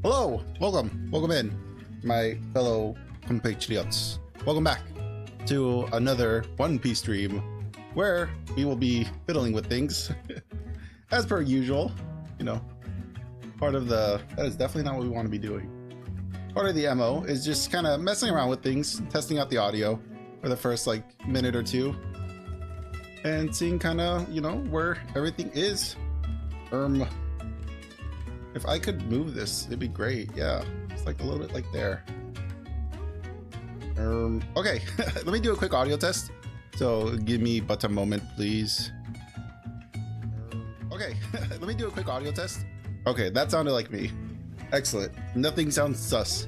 Hello, welcome in, my fellow compatriots. Welcome back to another One Piece stream, where we will be fiddling with things, as per usual. You know, that is definitely not what we want to be doing. Part of the MO is just kind of messing around with things, testing out the audio for the first like minute or two, and seeing kind of, you know, where everything is. If I could move this, it'd be great. Yeah, it's like a little bit like there. Okay, let me do a quick audio test. So give me but a moment, please. Okay, let me do a quick audio test. Okay, that sounded like me. Excellent. Nothing sounds sus.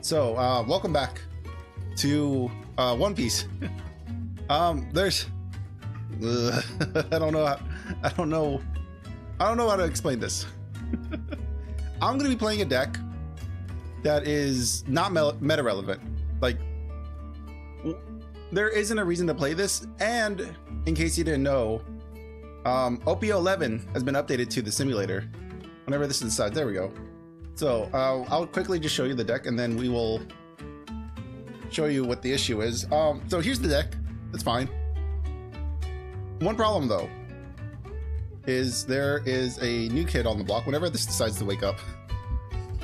So welcome back to One Piece. There's I don't know how to explain this. I'm gonna be playing a deck that is not meta relevant. Like, there isn't a reason to play this, and in case you didn't know, OPO 11 has been updated to the simulator. Whenever this decides, there we go. So I'll quickly just show you the deck, and then we will show you what the issue is. So here's the deck. That's fine. One problem though is there is a new kid on the block whenever this decides to wake up.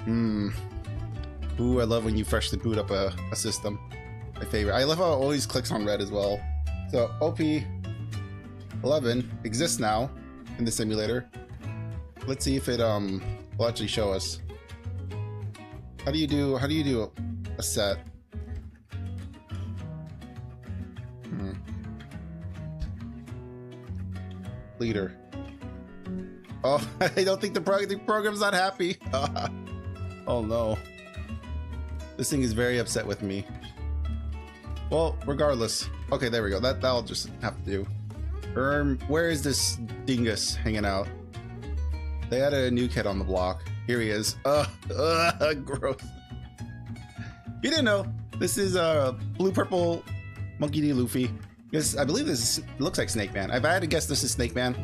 Ooh, I love when you freshly boot up a system. My favorite. I love how it always clicks on red as well. So OP 11 exists now in the simulator. Let's see if it will actually show us. How do you do a set? Leader. Oh, I don't think the program's not happy. Oh no. This thing is very upset with me. Well, regardless. Okay, there we go. That'll just have to do. Where is this dingus hanging out? They added a new kid on the block. Here he is. Gross. If you didn't know, this is blue-purple Monkey D. Luffy. Yes, I believe this looks like Snake Man. If I had to guess, this is Snake Man.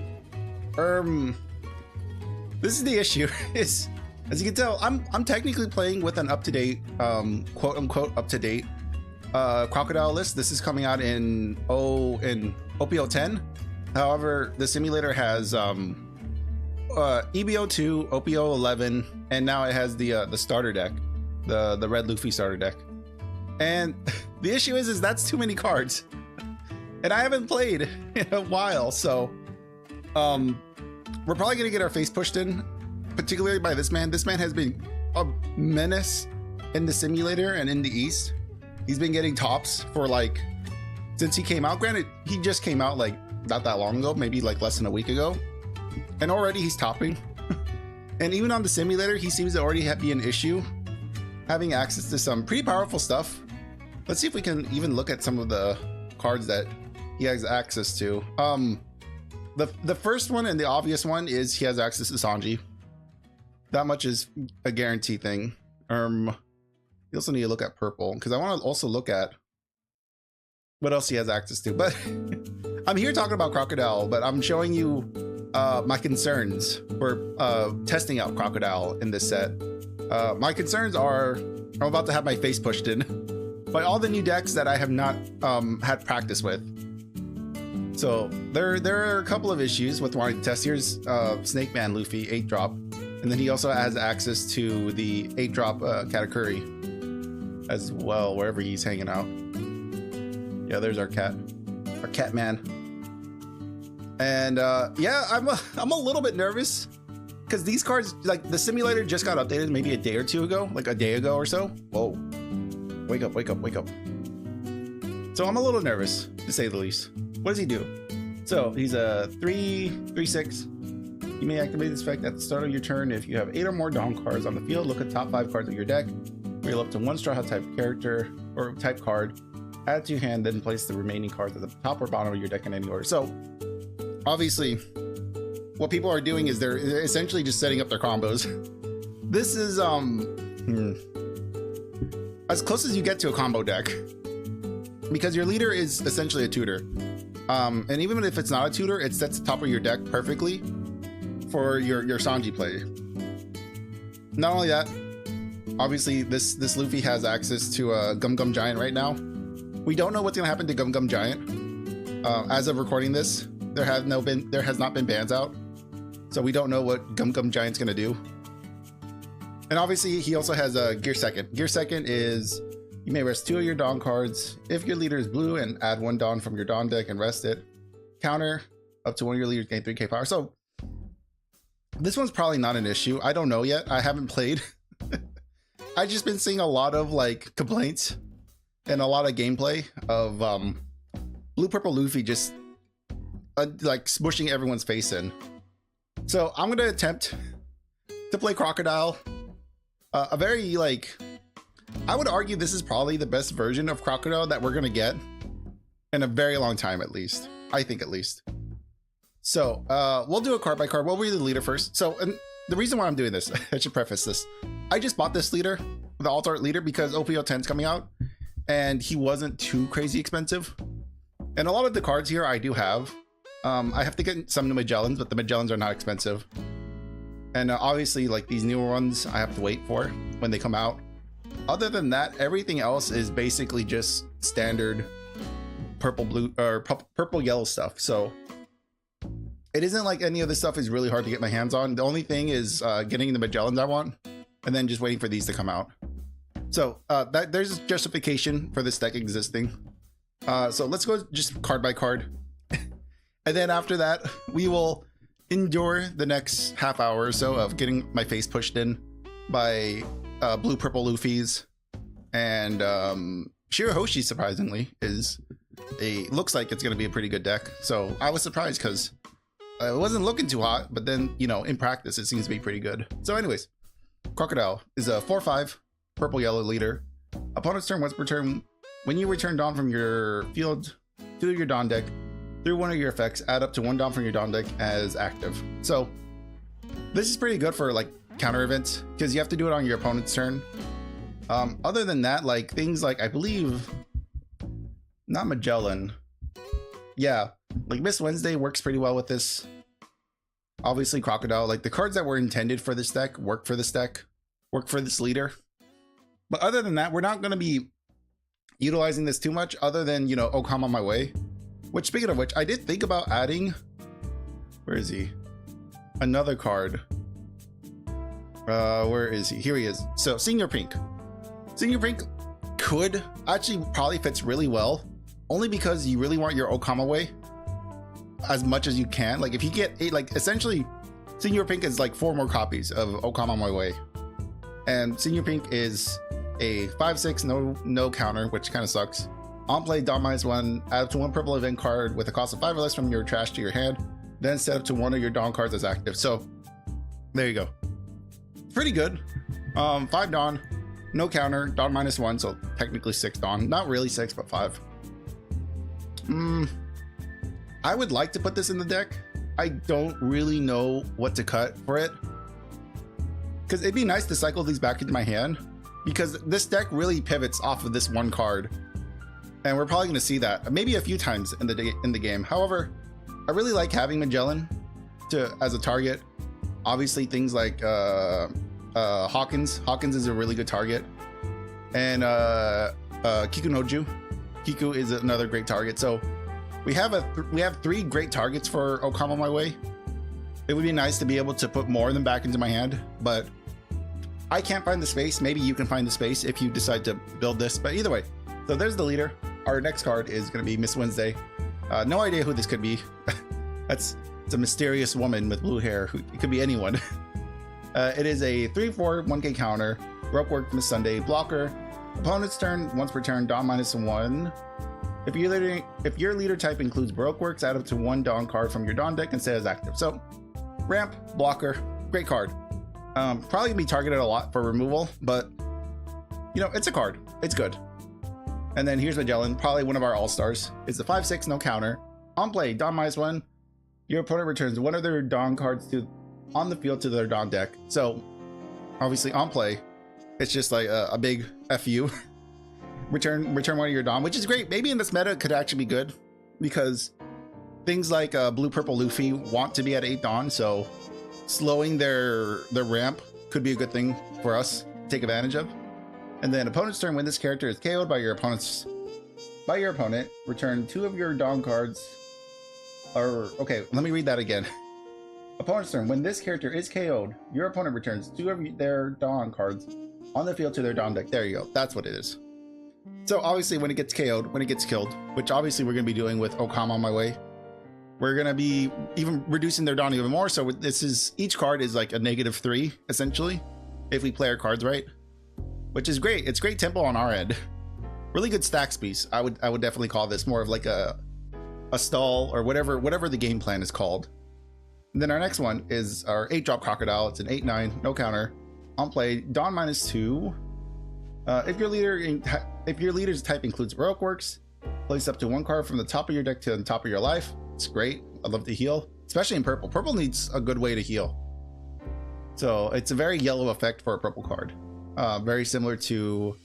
This is the issue. Is, as you can tell, I'm technically playing with an up-to-date, quote-unquote up-to-date Crocodile list. This is coming out in OPO 10. However, the simulator has EBO 2, OPO 11, and now it has the starter deck, the Red Luffy starter deck. And the issue is that's too many cards, and I haven't played in a while, so we're probably gonna get our face pushed in, particularly by this man. This man has been a menace in the simulator and in the East. He's been getting tops for like since he came out. Granted, he just came out like not that long ago, maybe like less than a week ago, and already he's topping. And even on the simulator, he seems to already be an issue having access to some pretty powerful stuff. Let's see if we can even look at some of the cards that he has access to. The first one and the obvious one is he has access to Sanji. That much is a guarantee thing. You also need to look at purple, because I want to also look at what else he has access to. But I'm here talking about Crocodile, but I'm showing you my concerns for testing out Crocodile in this set. My concerns are I'm about to have my face pushed in by all the new decks that I have not had practice with. So there are a couple of issues with wanting to test. Here's Snake Man Luffy 8-drop, and then he also has access to the 8-drop Katakuri as well, wherever he's hanging out. Yeah, there's our cat man. And yeah, I'm a little bit nervous because these cards, like the simulator just got updated maybe a day or two ago, like a day ago or so. Whoa, wake up. So I'm a little nervous, to say the least. What does he do? So he's a 3/6. You may activate this effect at the start of your turn. If you have 8 or more Dawn cards on the field, look at top 5 cards of your deck. Wheel up to 1 Straw Hat type character or type card. Add to your hand, then place the remaining cards at the top or bottom of your deck in any order. So obviously, what people are doing is they're essentially just setting up their combos. This is as close as you get to a combo deck, because your leader is essentially a tutor. And even if it's not a tutor, it sets the top of your deck perfectly for your Sanji play. Not only that, obviously this Luffy has access to a Gum Gum Giant right now. We don't know what's gonna happen to Gum Gum Giant. As of recording this, there has not been bans out, so we don't know what Gum Gum Giant's gonna do. And obviously he also has a Gear Second. Gear Second is you may rest 2 of your Dawn cards if your leader is blue and add 1 Dawn from your Dawn deck and rest it. Counter up to 1 of your leaders gain 3k power. So this one's probably not an issue. I don't know yet. I haven't played. I've just been seeing a lot of like complaints and a lot of gameplay of Blue Purple Luffy just like smushing everyone's face in. So I'm gonna attempt to play Crocodile. A very like, I would argue this is probably the best version of Crocodile that we're gonna get in a very long time, at least. I think at least. So we'll do a card by card. We'll read the leader first. So, and the reason why I'm doing this, I should preface this. I just bought this leader, the alt art leader, because OPO 10 is coming out and he wasn't too crazy expensive. And a lot of the cards here I do have. I have to get some of the Magellans, but the Magellans are not expensive. And obviously like these newer ones I have to wait for when they come out. Other than that, everything else is basically just standard purple, blue, or purple, yellow stuff. So it isn't like any of this stuff is really hard to get my hands on. The only thing is getting the Magellans I want, and then just waiting for these to come out. So there's justification for this deck existing. So let's go just card by card. And then after that, we will endure the next half hour or so of getting my face pushed in by Blue Purple Luffy's. And Shirahoshi, surprisingly, looks like it's going to be a pretty good deck. So I was surprised because it wasn't looking too hot, but then, you know, in practice, it seems to be pretty good. So anyways, Crocodile is a 4/5 purple yellow leader. Opponent's turn, once per turn, when you return Dawn from your field to your Dawn deck, through one of your effects, add up to 1 Dawn from your Dawn deck as active. So this is pretty good for like counter events because you have to do it on your opponent's turn. Other than that, like things like, I believe, not Magellan. Yeah, like Miss Wednesday works pretty well with this. Obviously Crocodile, like the cards that were intended for this deck work for this deck, work for this leader. But other than that, we're not going to be utilizing this too much other than, you know, Okama on my way. Which, speaking of which, I did think about adding, where is he? Another card. Where is he? Here he is. So Senior Pink. Senior Pink could actually probably fits really well, only because you really want your Okama way as much as you can. Like if you get 8, like essentially Senior Pink is like 4 more copies of Okama on my way. And Senior Pink is a 5/6 no counter, which kind of sucks. On play, Dawn -1, add up to 1 purple event card with a cost of 5 or less from your trash to your hand, then set up to 1 of your Dawn cards as active. So there you go. Pretty good. 5 Dawn, no counter, Dawn -1, so technically 6 Dawn. Not really 6, but 5. I would like to put this in the deck. I don't really know what to cut for it, because it'd be nice to cycle these back into my hand, because this deck really pivots off of this one card. And we're probably going to see that maybe a few times in the game. However, I really like having Magellan as a target. Obviously, things like Hawkins. Hawkins is a really good target, and Kikunoju. Kiku is another great target. So we have 3 great targets for Okama my way. It would be nice to be able to put more of them back into my hand, but I can't find the space. Maybe you can find the space if you decide to build this. But either way, so there's the leader. Our next card is going to be Miss Wednesday. No idea who this could be. It's a mysterious woman with blue hair. It could be anyone. It is a 3/4 1k counter. Rope work Miss Sunday blocker. Opponent's turn, once per turn, Dawn -1. If your leader type includes Baroque Works, add up to 1 Dawn card from your Dawn deck and set as active. So ramp, blocker, great card. Probably gonna be targeted a lot for removal, but you know, it's a card. It's good. And then here's Magellan, probably one of our all-stars. It's the 5/6 no counter. On play, Dawn -1. Your opponent returns 1 of their Dawn cards on the field to their Dawn deck. So obviously on play, it's just like a big FU. return 1 of your Dawn, which is great. Maybe in this meta it could actually be good, because things like Blue Purple Luffy want to be at 8 Dawn, so slowing their ramp could be a good thing for us to take advantage of. And then opponent's turn, when this character is KO'd by your opponent, return 2 of your Dawn cards. Or okay, let me read that again. Opponent's turn, when this character is KO'd, your opponent returns 2 of their Dawn cards on the field to their Dawn deck. There you go. That's what it is. So obviously when it gets KO'd, when it gets killed, which obviously we're going to be doing with Okama on my way, we're going to be even reducing their Dawn even more. So this is, each card is like a -3 essentially, if we play our cards right, which is great. It's great tempo on our end. Really good stacks piece. I would definitely call this more of like a stall or whatever the game plan is called. And then our next one is our 8-drop Crocodile. It's an 8/9, no counter. On play, Dawn -2. If your leader's type includes Heroic Works, place up to 1 card from the top of your deck to the top of your life. It's great. I love to heal, especially in purple. Purple needs a good way to heal. So it's a very yellow effect for a purple card. Very similar to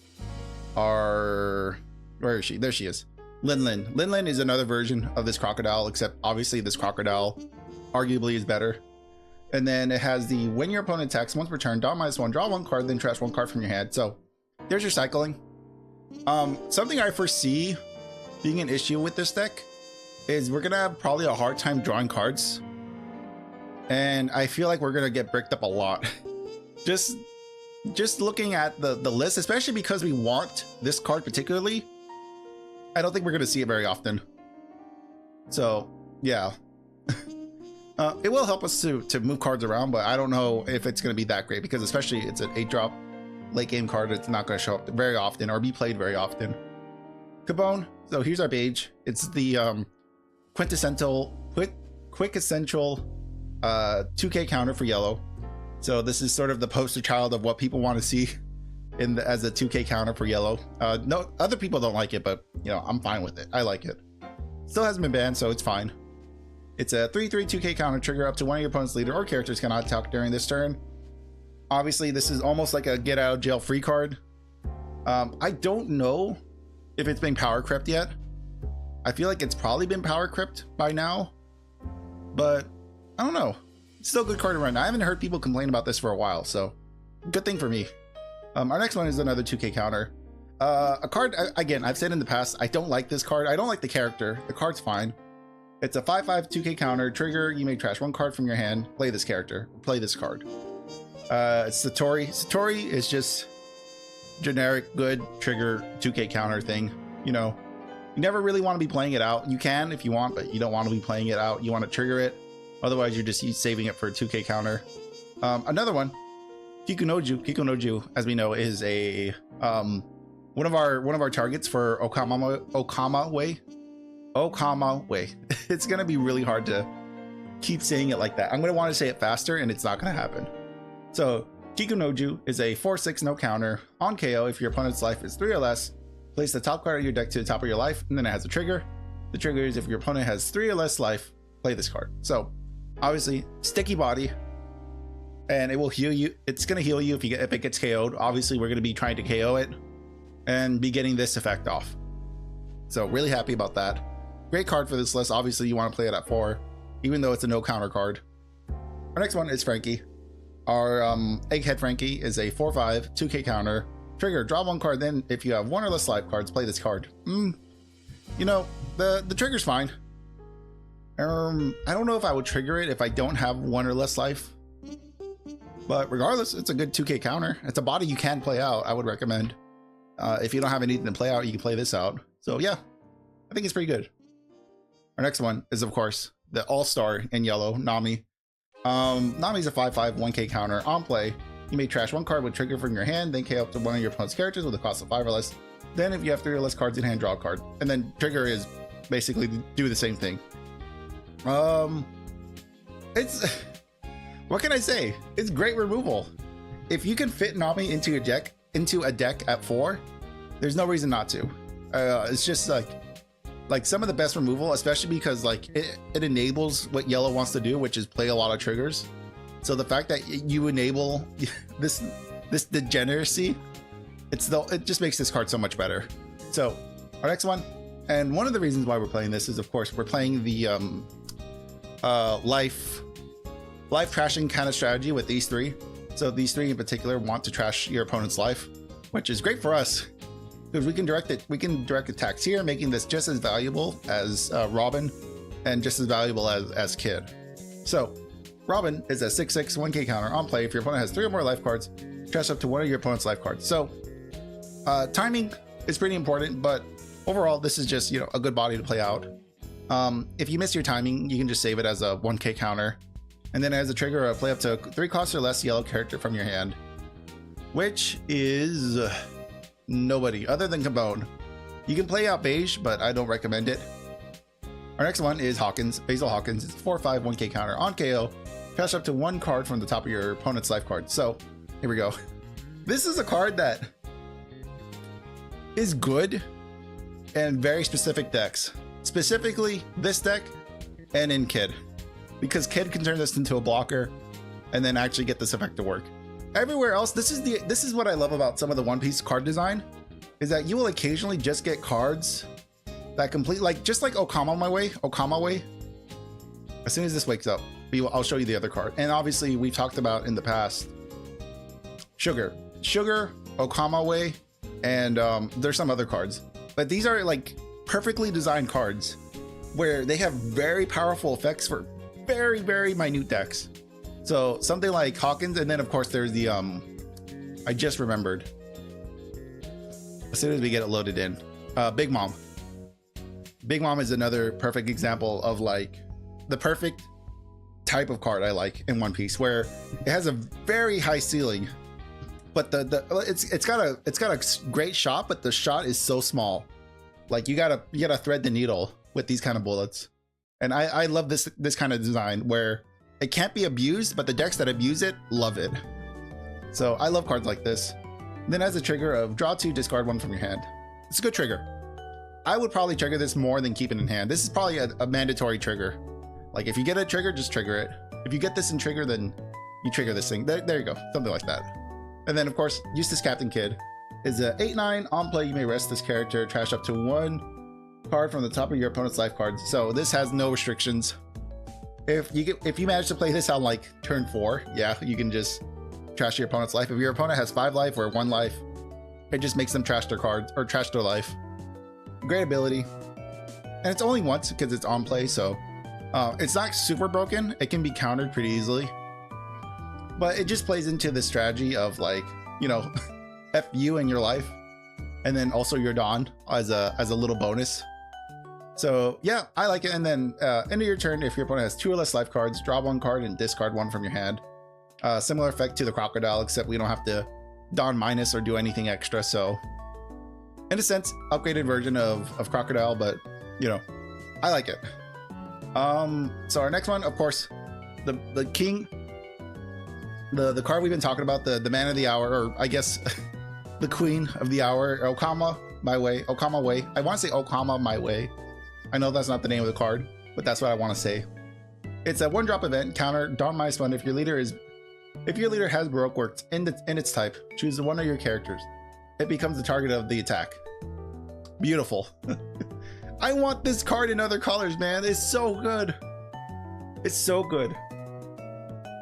our, where is she? There she is. Lin. Lin is another version of this Crocodile, except obviously this Crocodile arguably is better. And then it has the, when your opponent attacks once per turn, Dawn -1, draw 1 card, then trash 1 card from your hand. So there's your cycling. Something I foresee being an issue with this deck is we're gonna have probably a hard time drawing cards. And I feel like we're gonna get bricked up a lot. Just looking at the list, especially because we want this card particularly, I don't think we're gonna see it very often. So yeah. It will help us to move cards around, but I don't know if it's going to be that great because especially it's an 8-drop late game card. It's not going to show up very often or be played very often. Cabone. So here's our page. It's the quintessential 2K counter for yellow. So this is sort of the poster child of what people want to see as a 2K counter for yellow. No, other people don't like it, but you know, I'm fine with it. I like it. Still hasn't been banned, so it's fine. It's a 3/3 2K counter. Trigger up to 1 of your opponent's leader or characters cannot attack during this turn. Obviously, this is almost like a get out of jail free card. I don't know if it's been power crept yet. I feel like it's probably been power crept by now, but I don't know. It's still a good card to run. I haven't heard people complain about this for a while, so good thing for me. Our next one is another 2K counter. A card, again, I've said in the past, I don't like this card. I don't like the character. The card's fine. It's a 5/5 2K counter. Trigger, you may trash 1 card from your hand. Play this character. Play this card. It's Satori. Satori is just generic good trigger 2K counter thing. You know, you never really want to be playing it out. You can if you want, but you don't want to be playing it out. You want to trigger it. Otherwise, you're just saving it for a 2K counter. Another one, Kikunoju. Kikunoju, as we know, is a one of our targets for Okama Way. Okama Way. It's gonna be really hard to keep saying it like that. I'm gonna want to say it faster, and it's not gonna happen. So Kikunoju is a 4/6 no counter. On KO, if your opponent's life is 3 or less, place the top card of your deck to the top of your life, and then it has a trigger. The trigger is if your opponent has 3 or less life, play this card. So obviously sticky body, and it will heal you. It's gonna heal you if it gets KO'd. Obviously we're gonna be trying to KO it and be getting this effect off. So really happy about that. Great card for this list. Obviously you want to play it at 4, even though it's a no counter card. Our next one is Frankie. Our Egghead Frankie is a 4/5 2K counter. Trigger, draw 1 card, then if you have 1 or less life cards, play this card. You know, the trigger's fine. I don't know if I would trigger it if I don't have 1 or less life, but regardless, it's a good 2K counter. It's a body you can play out. I would recommend. If you don't have anything to play out, you can play this out. So yeah, I think it's pretty good. Our next one is, of course, the all-star in yellow, Nami. Nami's a 5/5 1K counter. On play, you may trash 1 card with trigger from your hand, then K up to 1 of your opponent's characters with a cost of 5 or less. Then if you have 3 or less cards in hand, draw a card. And then trigger is basically do the same thing. It's what can I say? It's great removal. If you can fit Nami into a deck at 4, there's no reason not to. It's just like some of the best removal, especially because like it enables what yellow wants to do, which is play a lot of triggers. So the fact that you enable this degeneracy, it just makes this card so much better. So our next one, and one of the reasons why we're playing this is, of course, we're playing the life trashing kind of strategy with these 3. So these three in particular want to trash your opponent's life, which is great for us because we can direct it. We can direct attacks here, making this just as valuable as Robin and just as valuable as Kid. So Robin is a 6/6 1k counter on play. If your opponent has 3 or more life cards, trash up to one of your opponent's life cards. So timing is pretty important, but overall, this is just, you know, a good body to play out. If you miss your timing, you can just save it as a 1k counter. And then as a trigger, play up to 3 cost or less yellow character from your hand, which is nobody other than Cabone. You can play out Beige, but I don't recommend it. Our next one is Hawkins, Basil Hawkins. It's 4/5 1k counter on KO. Trash up to 1 card from the top of your opponent's life card. So here we go. This is a card that is good and very specific decks. Specifically this deck and in Kid. Because Kid can turn this into a blocker and then actually get this effect to work. Everywhere else, this is what I love about some of the One Piece card design, is that you will occasionally just get cards that complete, like just like Okama Way. As soon as this wakes up, I'll show you the other card. And obviously we've talked about in the past Sugar, Okama Way, and there's some other cards. But these are like perfectly designed cards where they have very powerful effects for very, very minute decks. So something like Hawkins, and then of course there's the I just remembered as soon as we get it loaded in, Big Mom. Big Mom is another perfect example of like the perfect type of card I like in One Piece, where it has a very high ceiling, but it's got a great shot, but the shot is so small. Like you gotta thread the needle with these kind of bullets. And I love this kind of design where it can't be abused, but the decks that abuse it love it. So I love cards like this. Then as a trigger of draw 2, discard 1 from your hand. It's a good trigger. I would probably trigger this more than keep it in hand. This is probably a mandatory trigger. Like if you get a trigger, just trigger it. If you get this in trigger, then you trigger this thing. There you go, something like that. And then of course, Eustace Captain Kid is a 8/9 on play. You may rest this character, trash up to 1 card from the top of your opponent's life cards. So this has no restrictions. If you manage to play this on like turn 4, yeah, you can just trash your opponent's life. If your opponent has 5 life or 1 life, it just makes them trash their cards or trash their life. Great ability, and it's only once because it's on play, so it's not super broken. It can be countered pretty easily, but it just plays into the strategy of like, you know, F you and your life, and then also your Dawn as a little bonus. So yeah, I like it. And then end of your turn, if your opponent has 2 or less life cards, draw 1 card and discard 1 from your hand. Similar effect to the Crocodile, except we don't have to Dawn minus or do anything extra. So in a sense, upgraded version of Crocodile, but you know, I like it. So our next one, of course, the king, the card we've been talking about, the man of the hour, or I guess the queen of the hour, Okama Way. I want to say Okama My Way. I know that's not the name of the card, but that's what I want to say. It's a 1-drop event, counter Dawn -1. If your leader has Baroque worked in its type, choose one of your characters. It becomes the target of the attack. Beautiful. I want this card in other colors, man. It's so good. It's so good.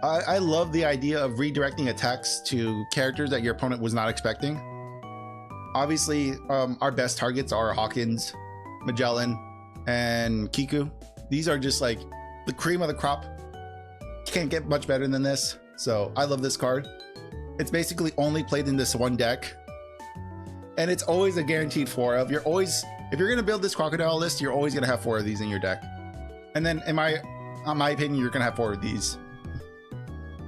I love the idea of redirecting attacks to characters that your opponent was not expecting. Obviously, our best targets are Hawkins, Magellan, and Kiku. These are just like the cream of the crop. You can't get much better than this. So I love this card. It's basically only played in this one deck, and it's always a guaranteed 4 of. If you're gonna build this Crocodile list, you're always gonna have 4 of these in your deck. And then on my opinion, you're gonna have 4 of these.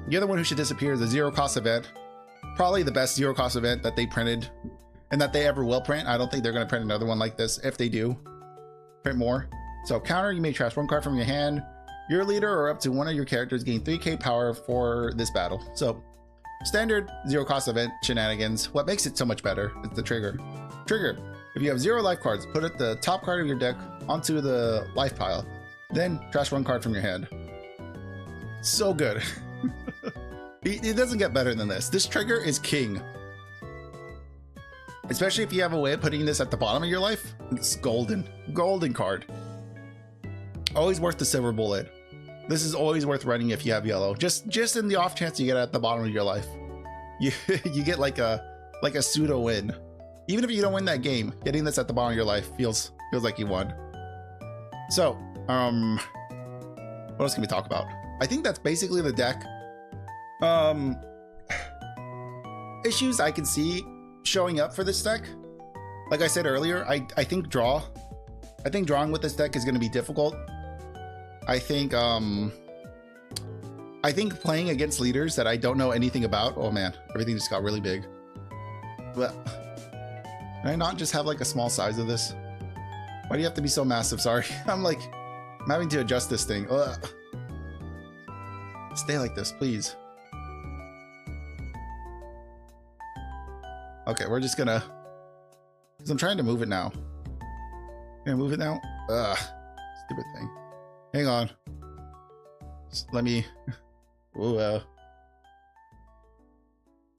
The other one who should disappear is a 0-cost event. Probably the best 0-cost event that they printed and that they ever will print. I don't think they're gonna print another one like this. If they do, print more. So counter, you may trash 1 card from your hand. Your leader or up to one of your characters gain 3k power for this battle. So standard 0-cost event shenanigans. What makes it so much better is the trigger. Trigger, if you have 0 life cards, put it the top card of your deck onto the life pile, then trash 1 card from your hand. So good. It doesn't get better than this. This trigger is king. Especially if you have a way of putting this at the bottom of your life. It's golden card. Always worth the silver bullet. This is always worth running if you have yellow. Just in the off chance you get at the bottom of your life, you you get like a pseudo win. Even if you don't win that game, getting this at the bottom of your life feels like you won. So, what else can we talk about? I think that's basically the deck. Issues I can see showing up for this deck. Like I said earlier, I think drawing with this deck is going to be difficult. I think playing against leaders that I don't know anything about. Oh man, everything just got really big. But can I not just have like a small size of this? Why do you have to be so massive? Sorry. I'm having to adjust this thing. Ugh. Stay like this, please. Okay, we're just gonna, because I'm trying to move it now. Can I move it now? Ugh, stupid thing. Hang on. Just let me, ooh,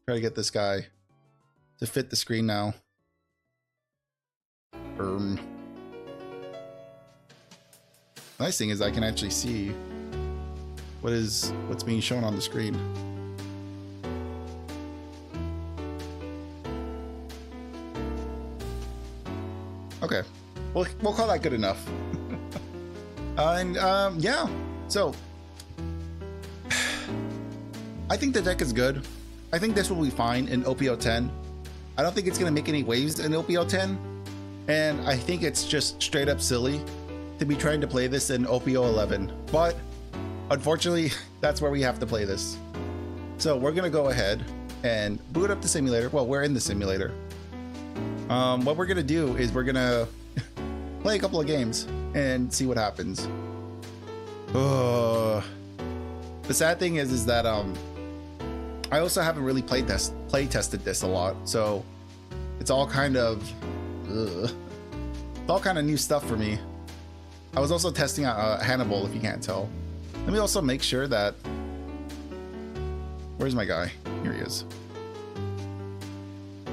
try to get this guy to fit the screen now. Nice thing is I can actually see what's being shown on the screen. Okay, we'll call that good enough. Yeah, so I think the deck is good. I think this will be fine in OPO 10. I don't think it's going to make any waves in OPO 10, and I think it's just straight up silly to be trying to play this in OPO 11, but unfortunately that's where we have to play this. So we're gonna go ahead and boot up the simulator. Well, we're in the simulator. What we're gonna do is we're gonna play a couple of games and see what happens. The sad thing is that I also haven't really play tested this a lot, so it's all kind of it's all kind of new stuff for me. I was also testing out Hannibal, if you can't tell. Let me also make sure that, where's my guy? Here he is.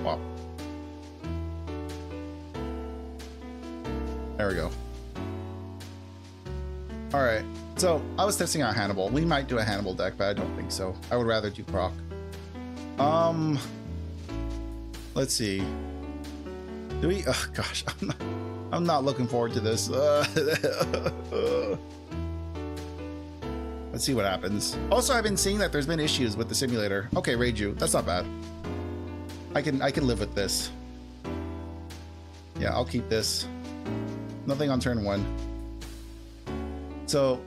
Wow. There we go. All right, so I was testing out Hannibal. We might do a Hannibal deck, but I don't think so. I would rather do Croc. Let's see. Do we, oh gosh, I'm not looking forward to this. Let's see what happens. Also, I've been seeing that there's been issues with the simulator. Okay, Reiju, that's not bad. I can live with this. Yeah, I'll keep this. Nothing on turn 1. So,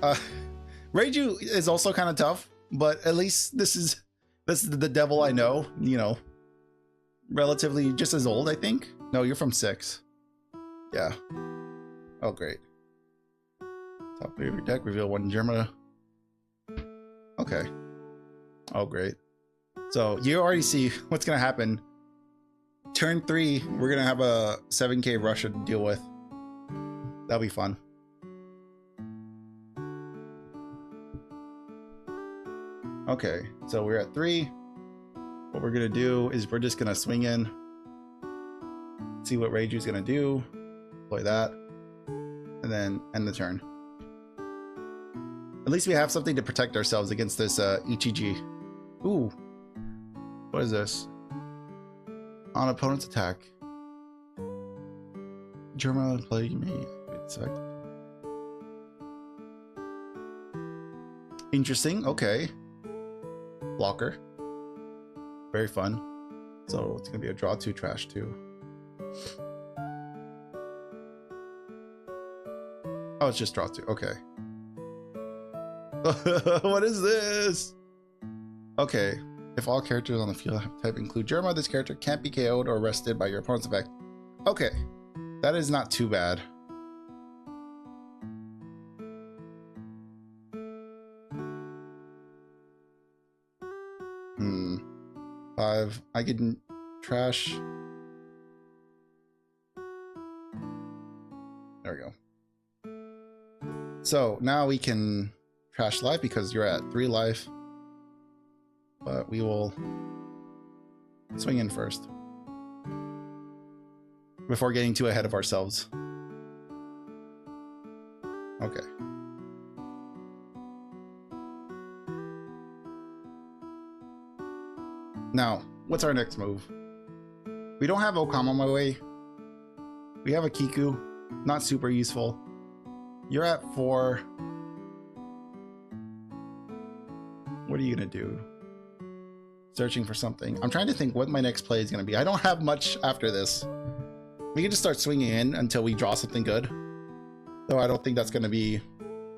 Reiju is also kind of tough, but at least this is the devil I know. You know, relatively just as old, I think. No, you're from 6. Yeah. Oh, great. Top of your deck, reveal 1 Germa. Okay. Oh, great. So you already see what's gonna happen. Turn 3, we're gonna have a 7k Russia to deal with. That'll be fun. Okay, so we're at 3. What we're gonna do is we're just gonna swing in, see what Reiju's gonna do, play that, and then end the turn. At least we have something to protect ourselves against this Ichiji. Ooh, what is this? On opponent's attack, German play me. Wait a sec. Interesting. Okay. Blocker. Very fun. So it's gonna be a draw 2, trash 2. Oh, it's just draw 2. Okay. What is this? Okay. If all characters on the field have type include Germa, this character can't be KO'd or arrested by your opponent's effect. Okay. That is not too bad. Hmm. 5. I can trash. There we go. So now we can trash life because you're at 3 life. But we will swing in first before getting too ahead of ourselves. Okay. Now, what's our next move? We don't have Okam on my way. We have a Kiku. Not super useful. You're at 4. What are you gonna do? Searching for something. I'm trying to think what my next play is gonna be. I don't have much after this. We can just start swinging in until we draw something good. Though I don't think that's gonna be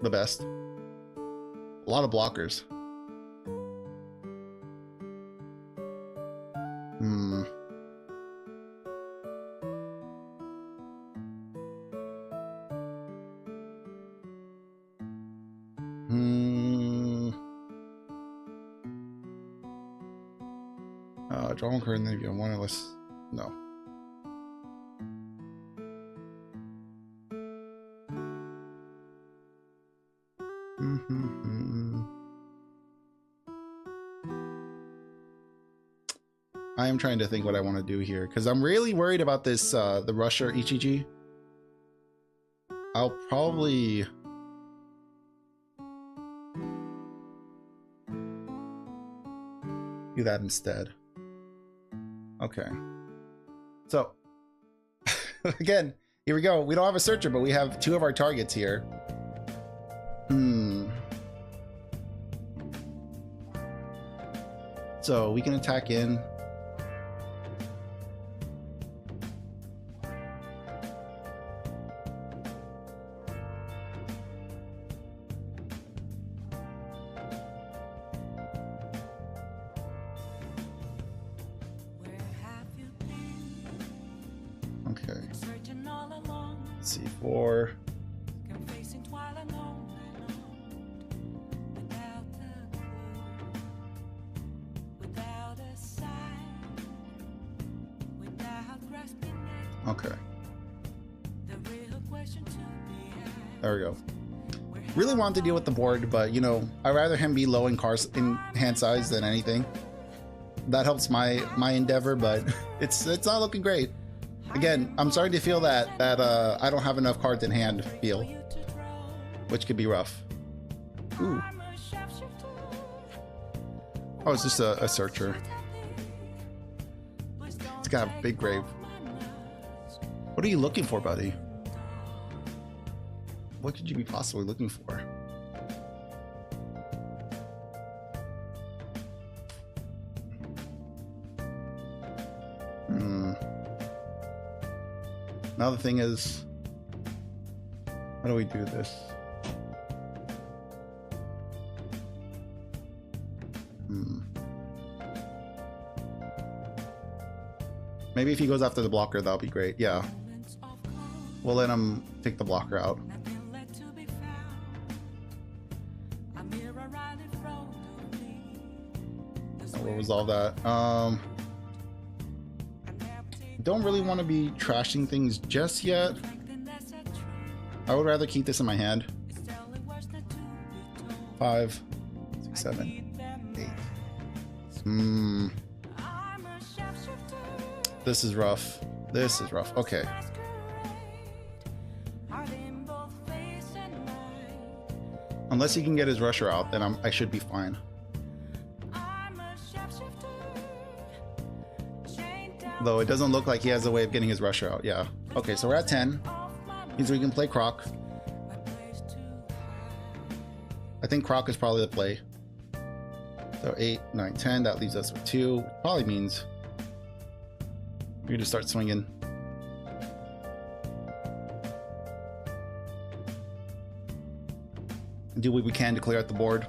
the best. A lot of blockers. Draw one card and then you get one or less. No. I am trying to think what I want to do here because I'm really worried about this the Russia Ichiji. I'll probably do that instead. Okay. So again, here we go. We don't have a searcher, but we have 2 of our targets here. So we can attack in. Okay. Let's see, 4. Okay. There we go. Really wanted to deal with the board, but you know, I'd rather him be low in hand size than anything. That helps my endeavor, but it's not looking great. Again, I'm starting to feel that I don't have enough cards in hand feel, which could be rough. Ooh. Oh, it's just a searcher. It's got a big grave. What are you looking for, buddy? What could you be possibly looking for? Now the thing is, how do we do this? Maybe if he goes after the blocker, that'll be great. Yeah. We'll let him take the blocker out. We'll resolve that. Don't really want to be trashing things just yet. I would rather keep this in my hand. 5, 6, 7, 8. This is rough. This is rough. Okay. Unless he can get his rusher out, then I should be fine. Though it doesn't look like he has a way of getting his rusher out. Yeah. Okay, so we're at 10. Means we can play Croc. I think Croc is probably the play. So 8, 9, 10. That leaves us with 2. Probably means we can just start swinging. And do what we can to clear out the board.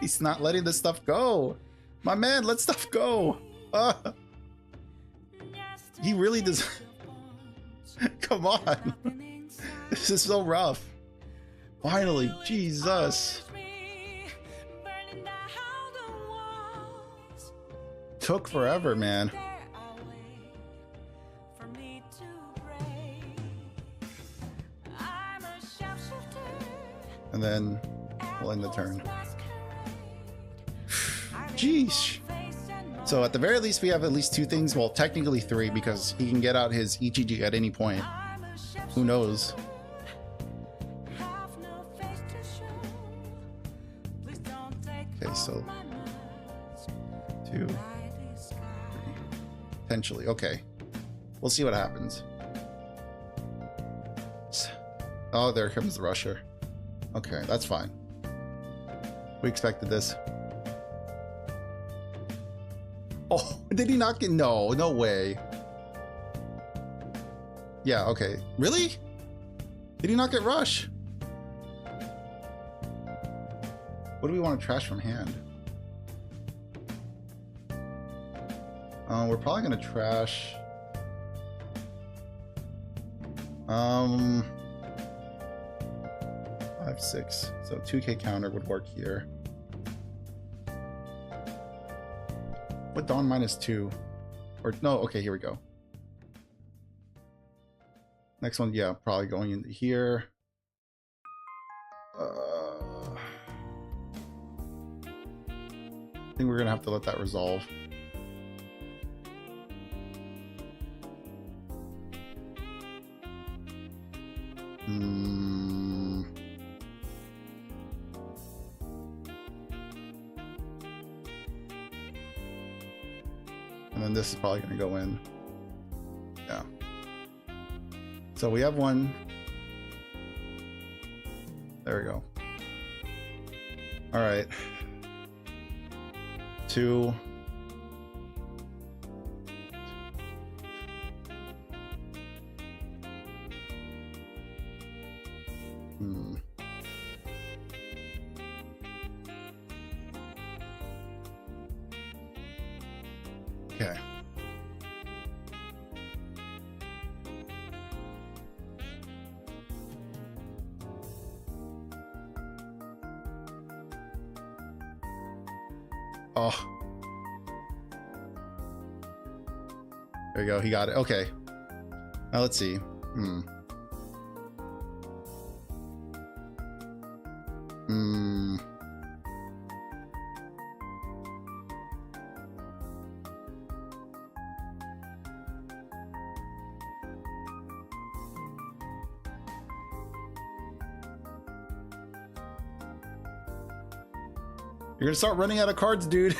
He's not letting this stuff go. My man, let stuff go. He really does. Come on. This is so rough. Finally, Jesus. Took forever, man. And then we'll end the turn. Jeez. So at the very least, we have at least 2 things. Well, technically 3, because he can get out his EGG at any point. Who knows? Okay, so 2, 3, potentially. Okay, we'll see what happens. Oh, there comes the rusher. Okay, that's fine. We expected this. Oh, did he not get? No, no way. Yeah, okay. Really? Did he not get rush? What do we want to trash from hand? We're probably gonna trash. 5, 6. So 2k counter would work here. What Dawn -2? Or no, okay, here we go. Next one, yeah, probably going into here. I think we're gonna have to let that resolve. And then this is probably gonna go in. Yeah. So we have 1. There we go. All right. 2. Okay. Oh. There you go. He got it. Okay. Now let's see. You're gonna start running out of cards, dude.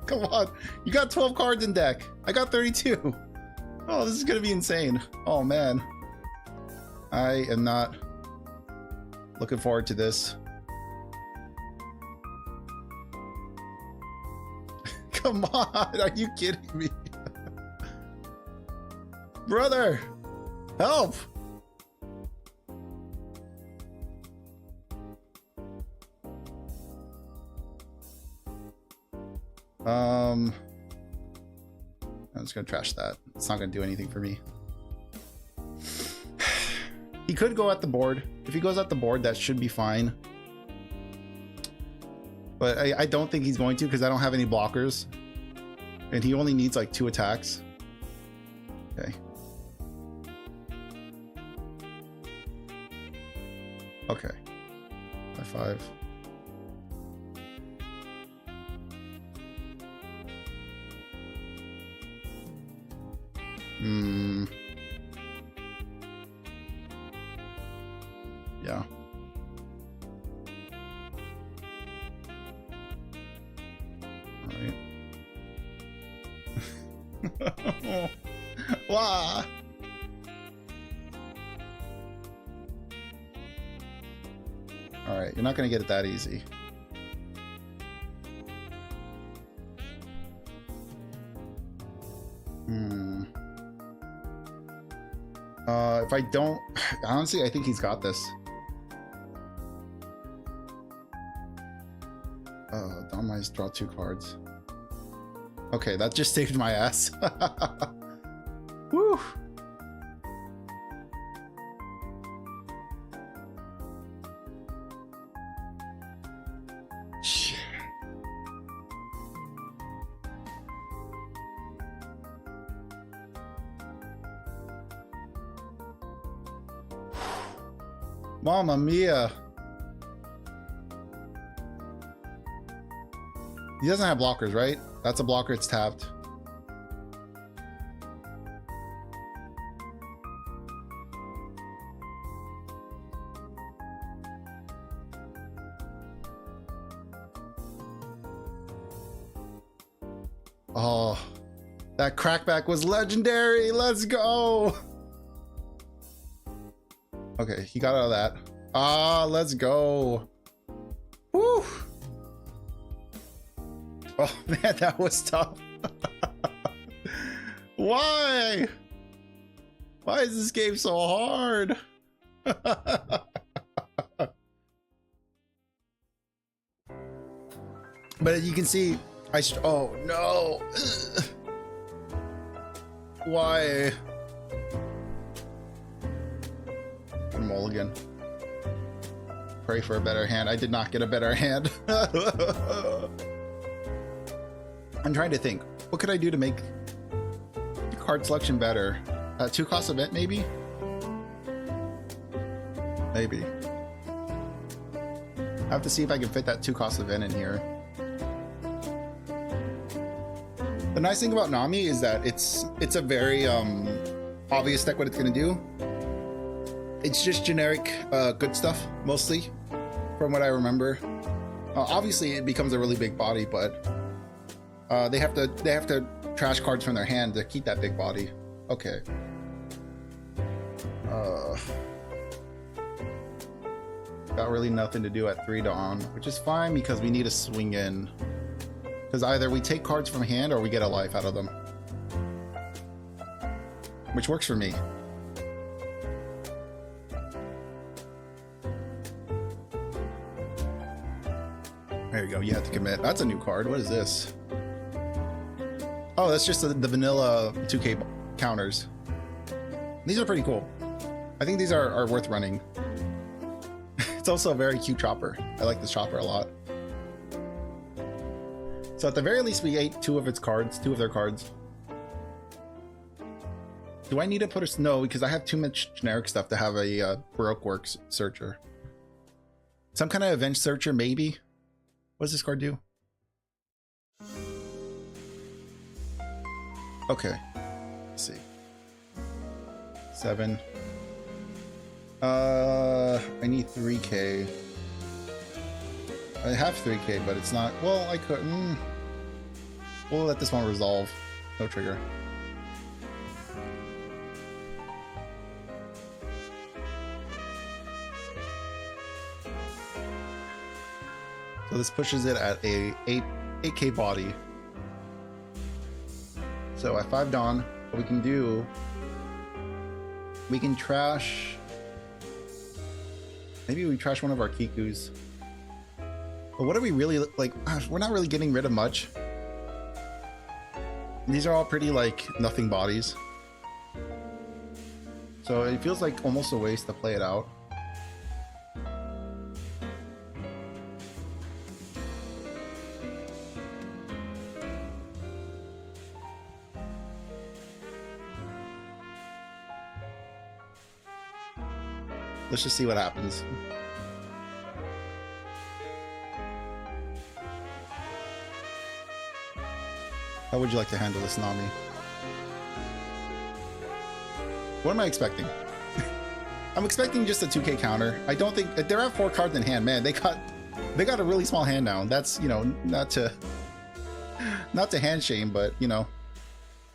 Come on. You got 12 cards in deck. I got 32. Oh, this is gonna be insane. Oh, man. I am not looking forward to this. Come on. Are you kidding me? Brother, help. I'm just gonna trash that. It's not gonna do anything for me. He could go at the board. If he goes at the board, that should be fine. But I don't think he's going to, because I don't have any blockers. And he only needs like 2 attacks. Okay. Okay. High 5. Yeah. All right. Wow. All right, you're not gonna get it that easy. If I don't, honestly, I think he's got this. Don might draw 2 cards. Okay, that just saved my ass. Woo! Shit. Mamma mia. He doesn't have blockers, right? That's a blocker, it's tapped. Oh, that crackback was legendary. Let's go. Okay, he got out of that. Ah, let's go. Woo. Oh man, that was tough. Why? Why is this game so hard? But you can see, oh no. Why? Mulligan. Pray for a better hand. I did not get a better hand. I'm trying to think. What could I do to make the card selection better? 2-cost event, maybe? Maybe. I have to see if I can fit that 2-cost event in here. The nice thing about Nami is that it's a very obvious deck what it's gonna do. It's just generic good stuff mostly, from what I remember. Obviously, it becomes a really big body, but they have to trash cards from their hand to keep that big body. Okay. Got really nothing to do at 3 Dawn, which is fine because we need to swing in. Because either we take cards from hand or we get a life out of them. Which works for me. There you go, you have to commit. That's a new card. What is this? Oh, that's just the vanilla 2K counters. These are pretty cool. I think these are worth running. It's also a very cute chopper. I like this chopper a lot. So at the very least, we ate 2 of their cards. Do I need to put a no? Because I have too much generic stuff to have a Baroque Works searcher. Some kind of Avenge searcher, maybe. What does this card do? Okay. Let's see. 7. I need 3K. I have 3K, but it's not. Well, I could. We'll let this one resolve. No trigger. So this pushes it at a 8K body. So at 5 Dawn, what we can do, we can trash. Maybe we trash one of our Kikus. But what are we really like? We're not really getting rid of much. These are all pretty like nothing bodies. So it feels like almost a waste to play it out. Let's just see what happens. How would you like to handle this, Nami? What am I expecting? I'm expecting just a 2K counter. I don't think they're at 4 cards in hand. Man, they got a really small hand now. That's, you know, not to hand shame, but you know,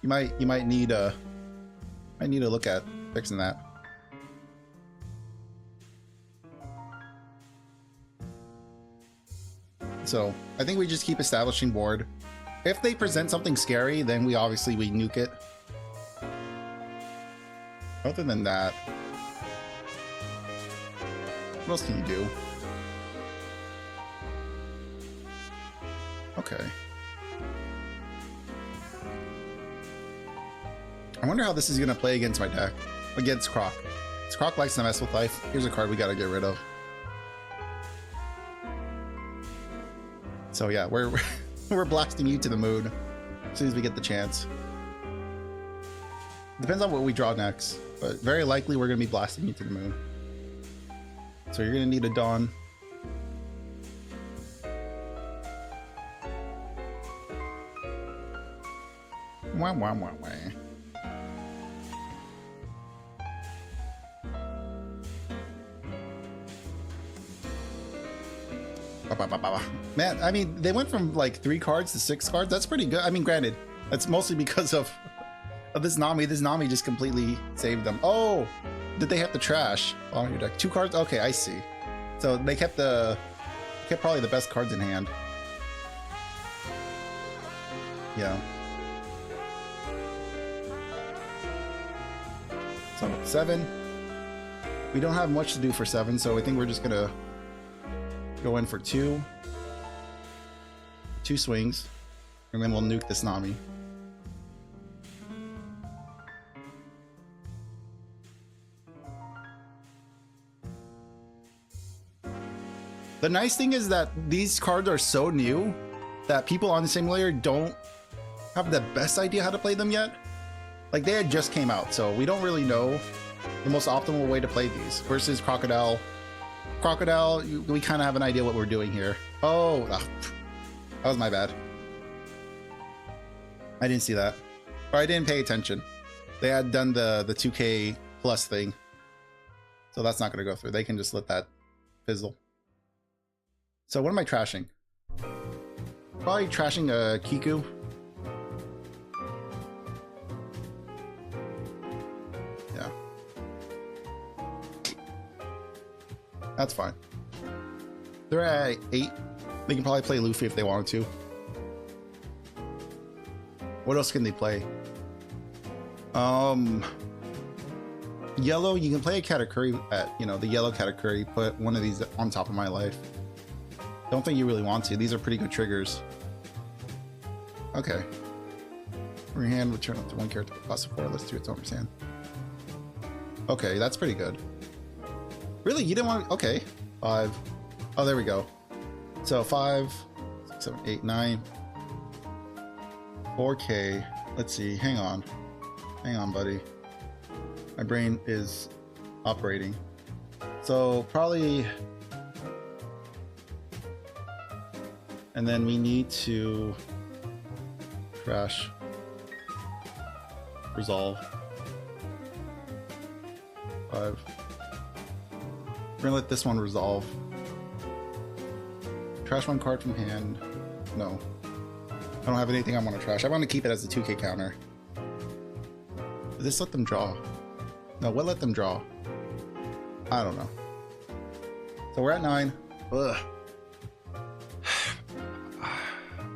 you might need to look at fixing that. So I think we just keep establishing board. If they present something scary, then we nuke it. Other than that, what else can you do? Okay. I wonder how this is gonna play against my deck. Against Croc. Croc likes to mess with life. Here's a card we gotta get rid of. So yeah, we're blasting you to the moon as soon as we get the chance. Depends on what we draw next, but very likely we're gonna be blasting you to the moon. So you're gonna need a Dawn. Wah, wah, wah, wah. Man, I mean, they went from like 3 cards to 6 cards. That's pretty good. I mean, granted, that's mostly because of this Nami. This Nami just completely saved them. Oh, did they have to trash on your deck? 2 cards? Okay, I see. So they kept probably the best cards in hand. Yeah. So 7. We don't have much to do for 7, so I think we're just gonna go in for 2 swings, and then we'll nuke this Nami. The nice thing is that these cards are so new that people on the simulator don't have the best idea how to play them yet. Like, they had just came out, so we don't really know the most optimal way to play these. Versus Crocodile. Crocodile, we kind of have an idea what we're doing here. Oh, that was my bad. I didn't see that. Or I didn't pay attention. They had done the 2K plus thing. So that's not going to go through. They can just let that fizzle. So what am I trashing? Probably trashing a Kiku. Yeah. That's fine. They're at 8. They can probably play Luffy if they wanted to. What else can they play? Yellow, you can play a Katakuri at, you know, the yellow Katakuri, put one of these on top of my life. Don't think you really want to. These are pretty good triggers. Okay. Free hand, return up to 1 character plus 4. Let's do its owner's hand. Okay, that's pretty good. Really? You didn't want to... Okay. 5. Oh, there we go. So 5, 6, 7, 8, 9. 4K. Let's see. Hang on. Hang on, buddy. My brain is operating. So probably... And then we need to trash, resolve. 5. We're gonna let this one resolve. Trash 1 card from hand. No. I don't have anything I want to trash. I want to keep it as a 2K counter. Did this let them draw? No, what let them draw? I don't know. So we're at 9. Ugh.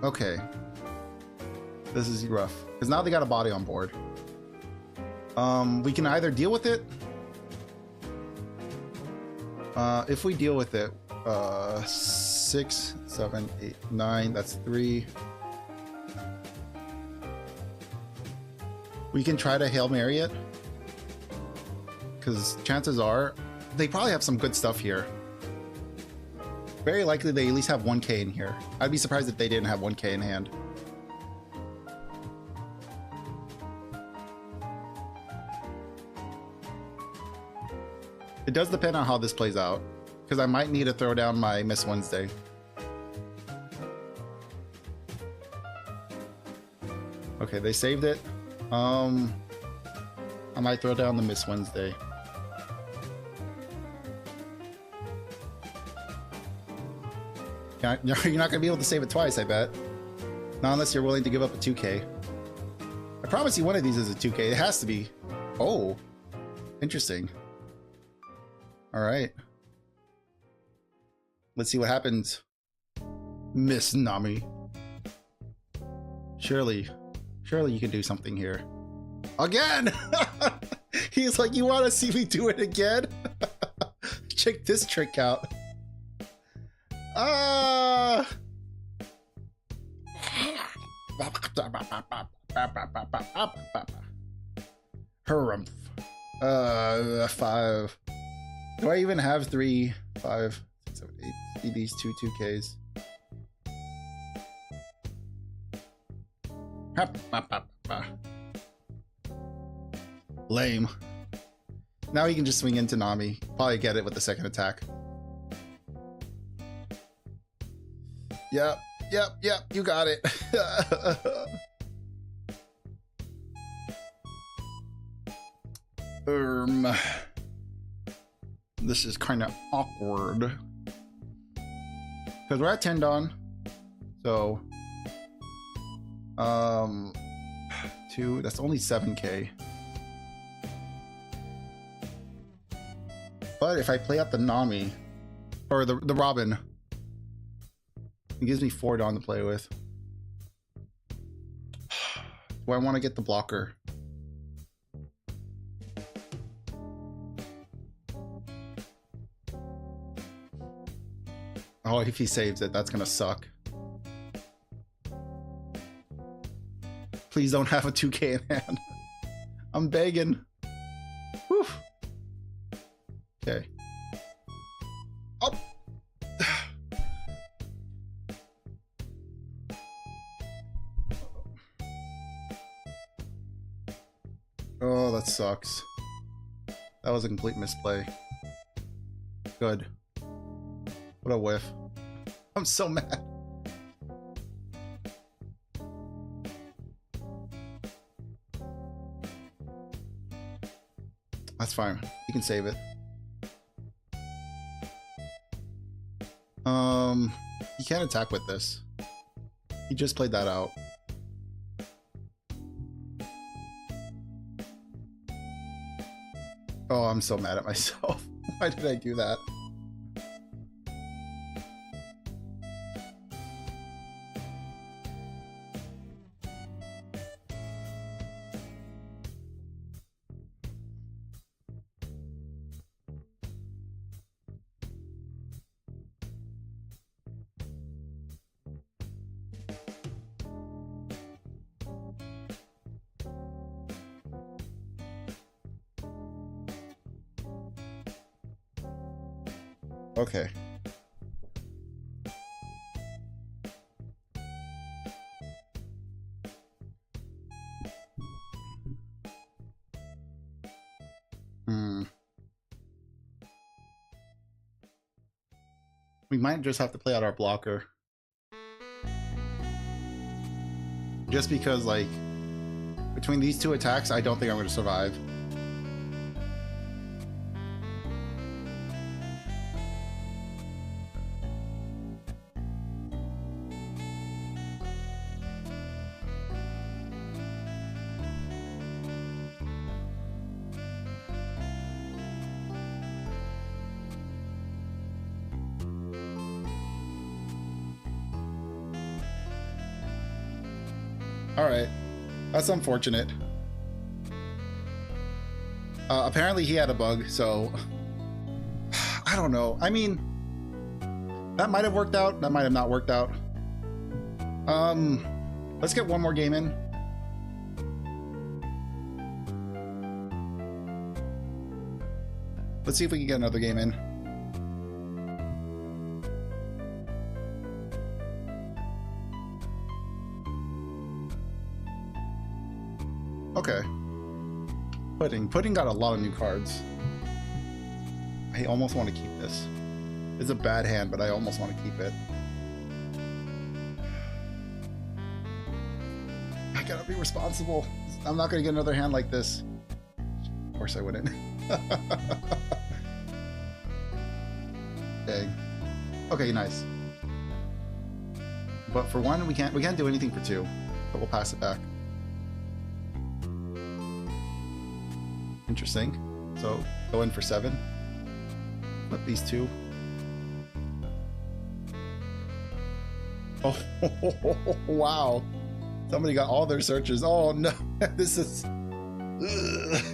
Okay. This is rough. Because now they got a body on board. We can either deal with it. If we deal with it, 6, 7, 8, 9, that's 3. We can try to Hail Mary it. Because chances are, they probably have some good stuff here. Very likely they at least have 1K in here. I'd be surprised if they didn't have 1K in hand. It does depend on how this plays out, because I might need to throw down my Miss Wednesday. Okay, they saved it. I might throw down the Miss Wednesday. You're not gonna be able to save it twice, I bet. Not unless you're willing to give up a 2K. I promise you one of these is a 2K. It has to be. Oh, interesting. All right. Let's see what happens. Miss Nami. Surely you can do something here. Again! He's like, you want to see me do it again? Check this trick out. Harumph. 5. Do I even have 3, 5, 6, 7, 8? Need these 2 2Ks. Lame. Now he can just swing into Nami. Probably get it with the second attack. Yep, you got it. This is kind of awkward because we're at 10 Dawn, so 2, that's only 7k. But if I play out the Nami or the Robin, it gives me 4 Dawn to play with. Do I want to get the blocker? Oh, if he saves it, that's gonna suck. Please don't have a 2k in hand. I'm begging. Whew. Okay. Oh. Oh, that sucks. That was a complete misplay. Good. What a whiff. I'm so mad. That's fine. You can save it. He can't attack with this. He just played that out. Oh, I'm so mad at myself. Why did I do that? Okay. We might just have to play out our blocker. Just because, like, between these two attacks, I don't think I'm going to survive. Alright, that's unfortunate. Apparently he had a bug, so I don't know. I mean, that might have worked out, that might have not worked out. Let's get one more game in. Let's see if we can get another game in. Okay. Pudding got a lot of new cards. I almost want to keep this. It's a bad hand, but I almost want to keep it. I gotta be responsible. I'm not gonna get another hand like this. Of course I wouldn't. Dang. Okay, nice. But for one, we can't do anything for two. But we'll pass it back. Interesting. So go in for 7. Flip these 2. Oh, wow. Somebody got all their searches. Oh no, this is... Ugh.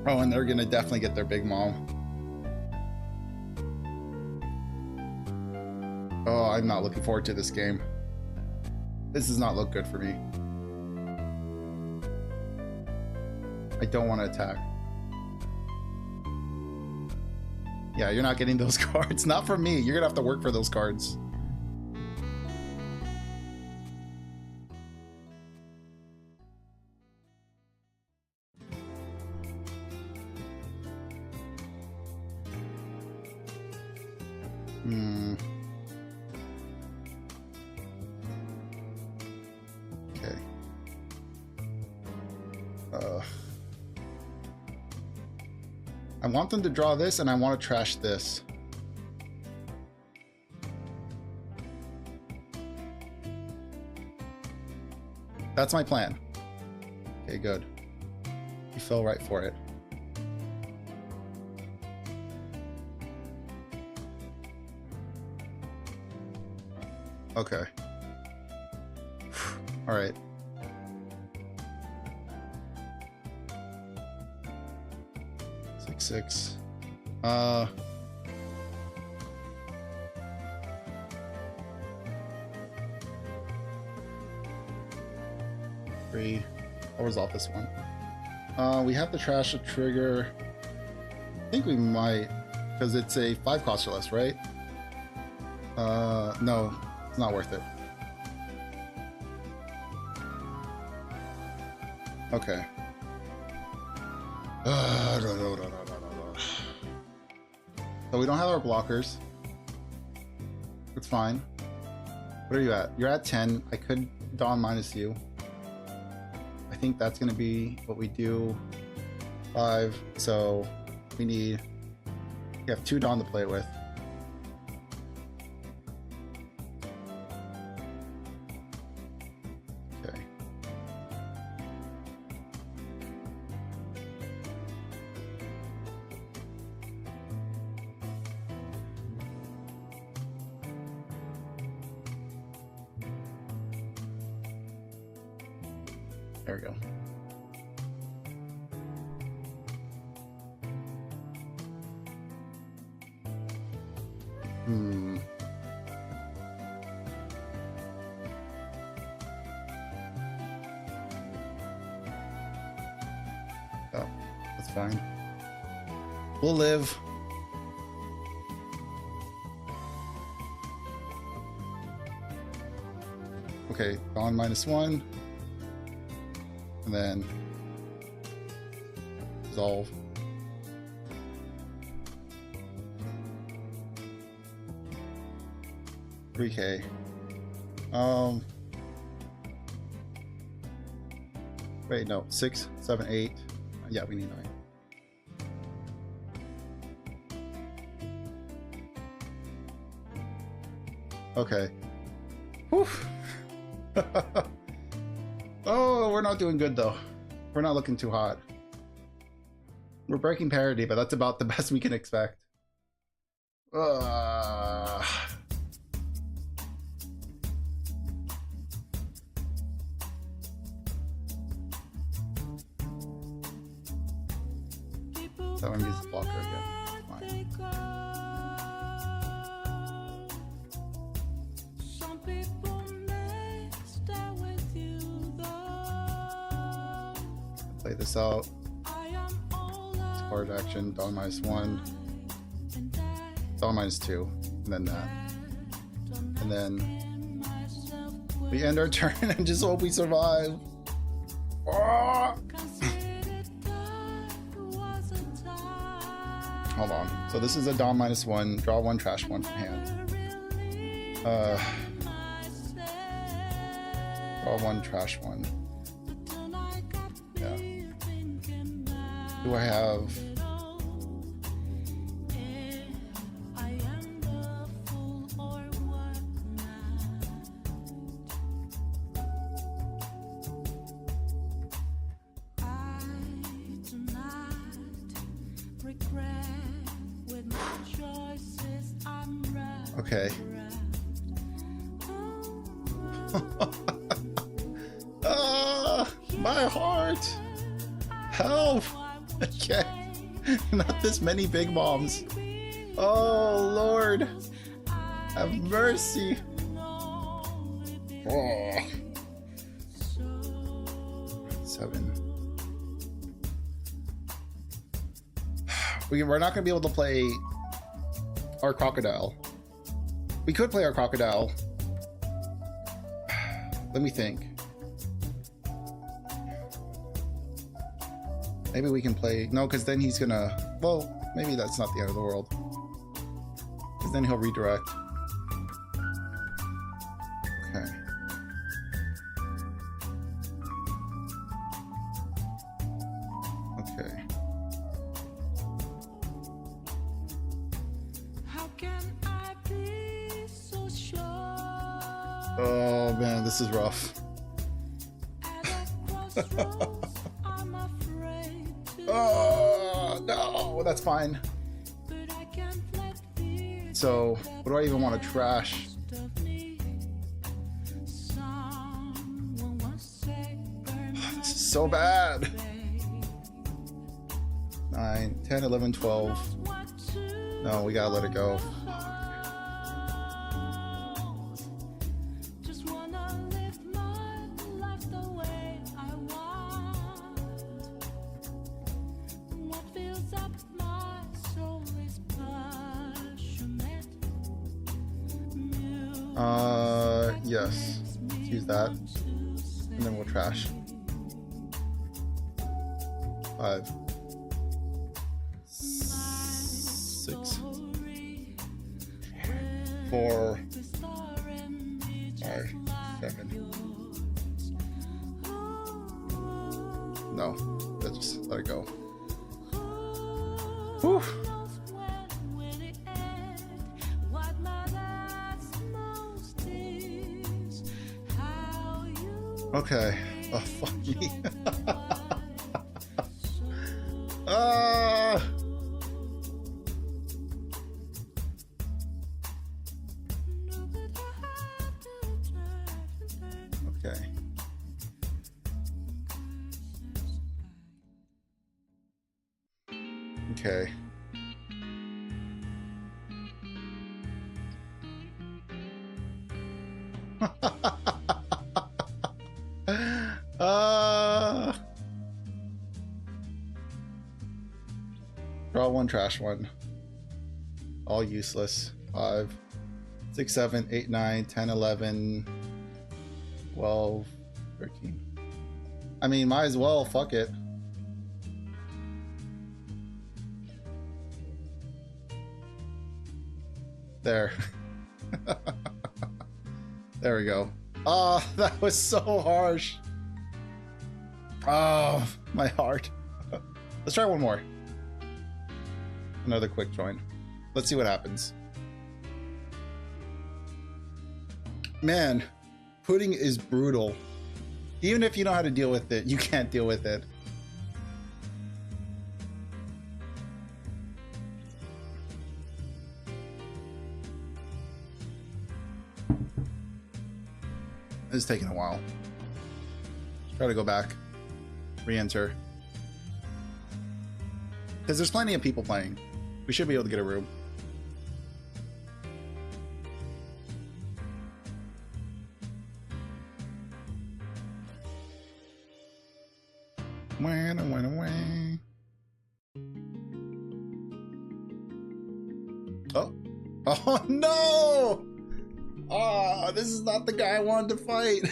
Oh, and they're gonna definitely get their big mom. Oh, I'm not looking forward to this game. This does not look good for me. I don't want to attack. Yeah, you're not getting those cards. Not for me. You're gonna have to work for those cards. Okay. I want them to draw this, and I want to trash this. That's my plan. Okay, good. You fell right for it. Okay. All right. Six. 3. I'll resolve this one. We have to trash a trigger. I think we might, because it's a 5 cost or less, right? No, it's not worth it. Okay. So we don't have our blockers. It's fine. What are you at? You're at 10. I could Dawn minus you. I think that's going to be what we do. 5. So we have 2 Dawn to play with. Okay. There we go. Oh, that's fine. We'll live. Okay, Dawn -1. And then resolve. $3K. Wait, no, 6, 7, 8. Yeah, we need 9. Okay. Whew. Oh, we're not doing good though. We're not looking too hot. We're breaking parity, but that's about the best we can expect. That one needs a blocker again. Fine. Play this out. Hard action, Dawn -1. Dawn -2. And then that. And then we end our turn and just hope we survive. Oh! Hold on. So this is a Dawn -1. Draw 1, trash 1 from hand. Draw 1, trash 1. Yeah. Do I have... Okay. My heart! Help! Okay. Not this many big bombs. Oh, Lord. Have mercy. Oh. 7. We're not going to be able to play our Crocodile. We could play our Crocodile. Let me think. Maybe we can play... No, because then he's gonna... Well, maybe that's not the end of the world. Because then he'll redirect. Okay. Okay. Oh man, this is rough. Oh no, that's fine. So, what do I even want to trash? This is so bad. 9, 10, 11, 12. No, we gotta let it go. Yes. Let's use that. And then we'll trash. 5, 6, 4, 5, 7. No, let's just let it go. Whew. Okay. Oh, fuck me. Okay. Okay. Draw one, trash one. All useless. 5, 6, 7, 8, 9, 10, 11, 12, 13. I mean, might as well. Fuck it. There. There we go. Oh, that was so harsh. Oh, my heart. Let's try one more. Another quick join. Let's see what happens. Man, pudding is brutal. Even if you know how to deal with it, you can't deal with it. It's taking a while. Try to go back. Re-enter. Because there's plenty of people playing. We should be able to get a room. Went away. Oh. Oh no! Ah, this is not the guy I wanted to fight.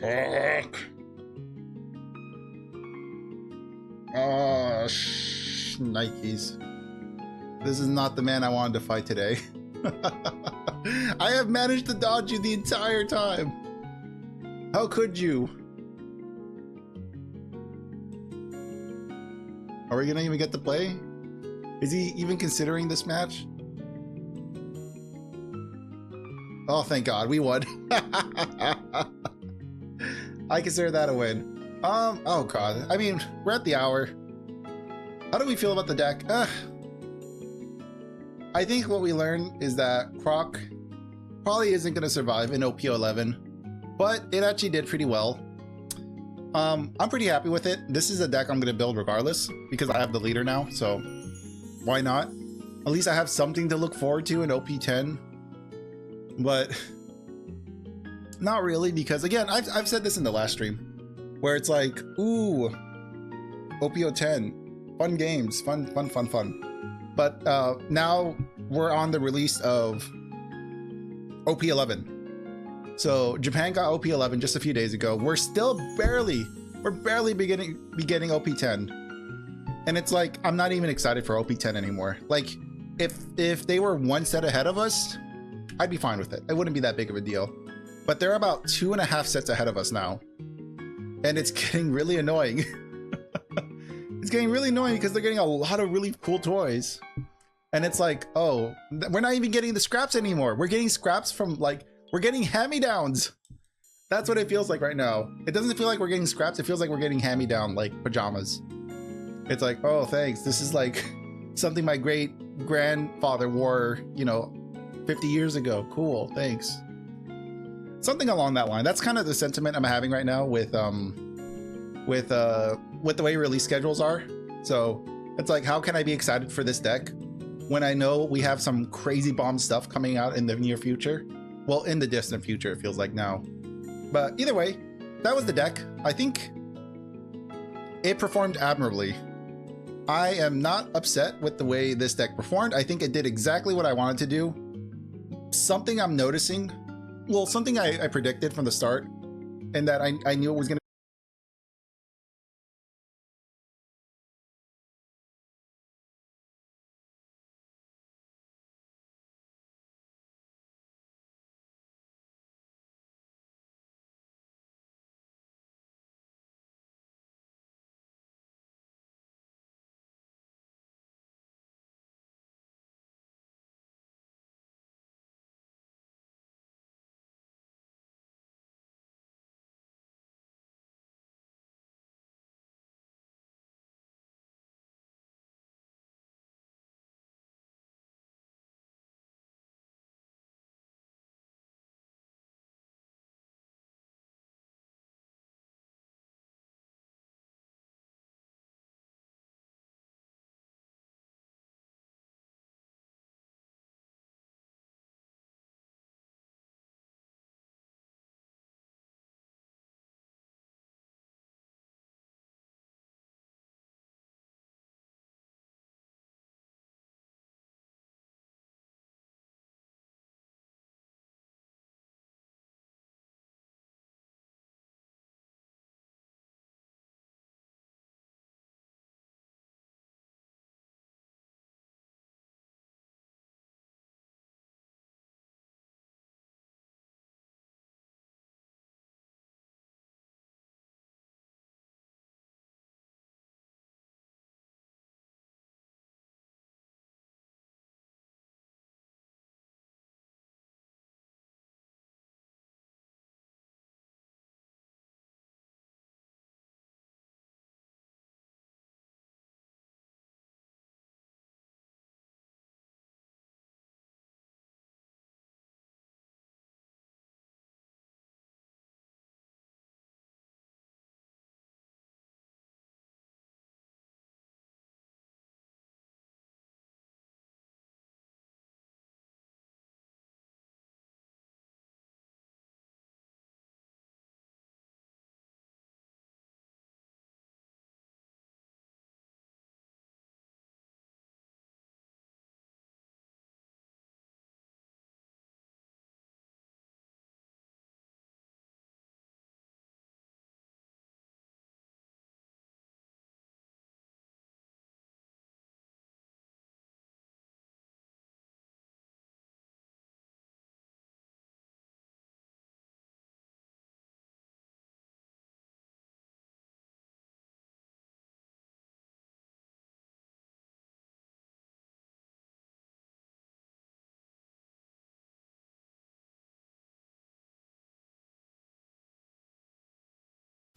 Fuck. Oh, Nikes. This is not the man I wanted to fight today. I have managed to dodge you the entire time. How could you? Are we gonna even get to play? Is he even considering this match? Oh, thank God, we won. I consider that a win. Oh God, I mean, we're at the hour. How do we feel about the deck? I think what we learned is that Croc probably isn't going to survive in OP11, but it actually did pretty well. I'm pretty happy with it. This is a deck I'm going to build regardless because I have the leader now, so why not? At least I have something to look forward to in OP10, but not really, because again, I've said this in the last stream where it's like, ooh, OP10, fun games, fun. But now we're on the release of OP11. So Japan got OP11 just a few days ago. We're barely beginning OP10. And it's like, I'm not even excited for OP10 anymore. Like, if they were one set ahead of us, I'd be fine with it. It wouldn't be that big of a deal. But they're about 2.5 sets ahead of us now. And it's getting really annoying. It's getting really annoying because they're getting a lot of really cool toys. And it's like, oh, we're not even getting the scraps anymore. We're getting scraps from like, we're getting hand-me-downs. That's what it feels like right now. It doesn't feel like we're getting scraps. It feels like we're getting hand-me-down like pajamas. It's like, oh, thanks. This is like something my great grandfather wore, you know, 50 years ago. Cool, thanks. Something along that line. That's kind of the sentiment I'm having right now with the way release schedules are. So it's like, how can I be excited for this deck when I know we have some crazy bomb stuff coming out in the near future? Well, in the distant future, it feels like now. But either way, that was the deck. I think it performed admirably. I am not upset with the way this deck performed. I think it did exactly what I wanted to do. Something I'm noticing, well, something I predicted from the start, and that I knew it was going to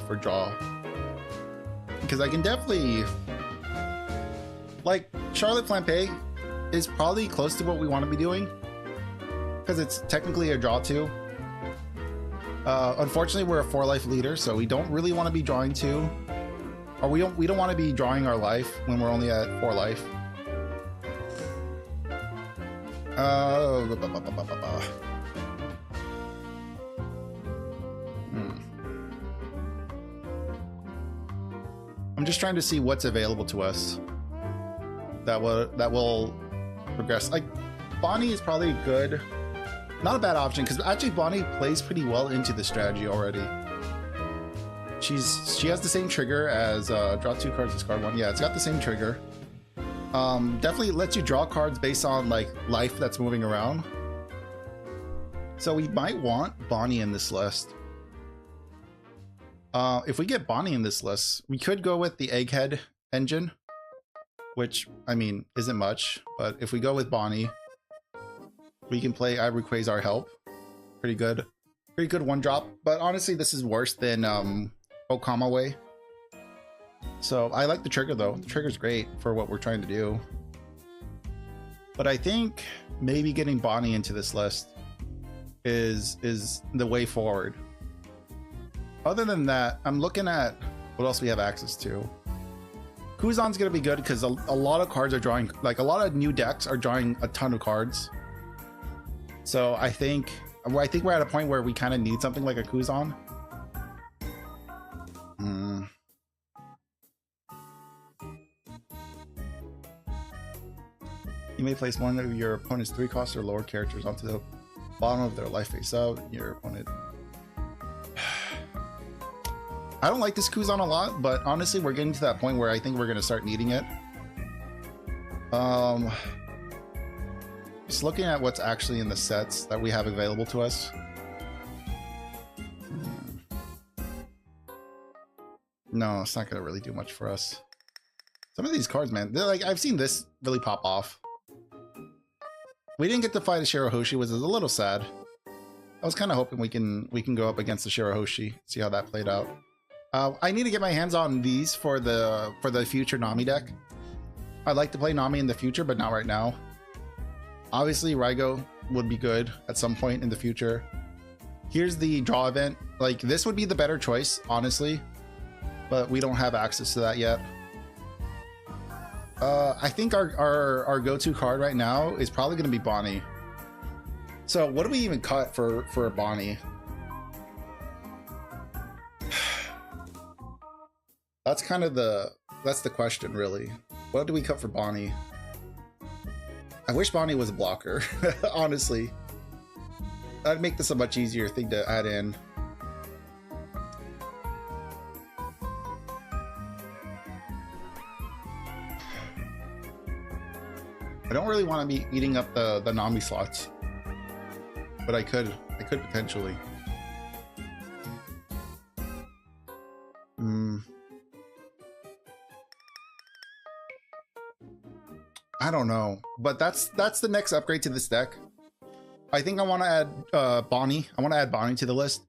for draw. Because I can definitely, like, Charlotte Flampe is probably close to what we want to be doing, because it's technically a draw too. Unfortunately, we're a 4-life leader, so we don't really want to be drawing 2, or we don't want to be drawing our life when we're only at 4 life. I'm just trying to see what's available to us that will progress. Like, Bonnie is probably good, not a bad option, because actually Bonnie plays pretty well into the strategy already. She has the same trigger as draw 2 cards, discard 1. Yeah, it's got the same trigger. Definitely lets you draw cards based on like life that's moving around. So we might want Bonnie in this list. If we get Bonnie in this list, we could go with the Egghead engine. which, I mean, isn't much. But if we go with Bonnie, we can play Ivory Quasar Help. Pretty good. Pretty good one drop. But honestly, this is worse than Okama Way. So I like the trigger though. The trigger's great for what we're trying to do. But I think maybe getting Bonnie into this list is the way forward. Other than that, I'm looking at what else we have access to. Kuzan's gonna be good because a lot of cards are drawing, like a lot of new decks are drawing a ton of cards. So I think we're at a point where we kind of need something like a Kuzan. You may place one of your opponent's 3 cost or lower characters onto the bottom of their life face out. Your opponent. I don't like this Kuzan a lot, but honestly, we're getting to that point where I think we're going to start needing it. Just looking at what's actually in the sets that we have available to us. No, it's not going to really do much for us. Some of these cards, man, they're like, I've seen this really pop off. We didn't get to fight a Shirahoshi, which is a little sad. I was kind of hoping we can go up against the Shirahoshi, see how that played out. I need to get my hands on these for the future Nami deck. I'd like to play Nami in the future, but not right now. Obviously, Raigo would be good at some point in the future. Here's the draw event. Like, this would be the better choice, honestly, but we don't have access to that yet. I think our go-to card right now is probably going to be Bonnie. So what do we even cut for Bonnie? That's kind of that's the question, really. What do we cut for Bonnie? I wish Bonnie was a blocker, honestly. That'd make this a much easier thing to add in. I don't really want to be eating up the Nami slots, but I could potentially. I don't know, but that's the next upgrade to this deck. I think I want to add Bonnie. I want to add Bonnie to the list,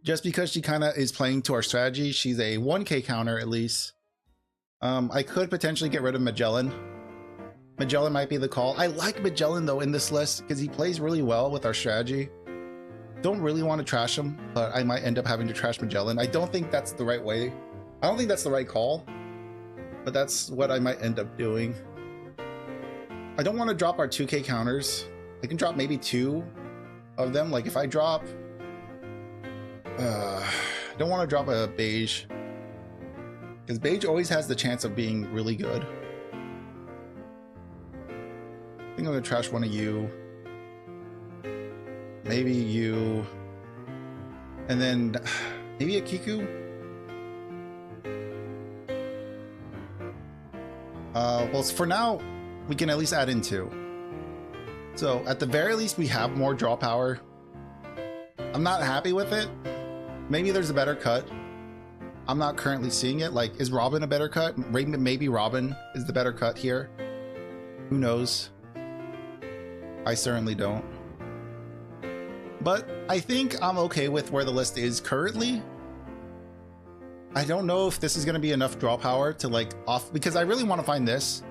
just because she kind of is playing to our strategy. She's a 1k counter at least. I could potentially get rid of Magellan. Magellan might be the call. I like Magellan though in this list because he plays really well with our strategy. Don't really want to trash him, but I might end up having to trash Magellan. I don't think that's the right way. I don't think that's the right call, but that's what I might end up doing. I don't want to drop our 2k counters. I can drop maybe 2 of them. Like if I drop, I don't want to drop a beige because beige always has the chance of being really good. I think I'm gonna trash one of you, maybe you, and then maybe a Kiku. Well, for now, we can at least add in 2. So at the very least, we have more draw power. I'm not happy with it. Maybe there's a better cut. I'm not currently seeing it. Like, is Robin a better cut? Maybe Robin is the better cut here. Who knows? I certainly don't. But I think I'm okay with where the list is currently. I don't know if this is going to be enough draw power to like off, because I really want to find this.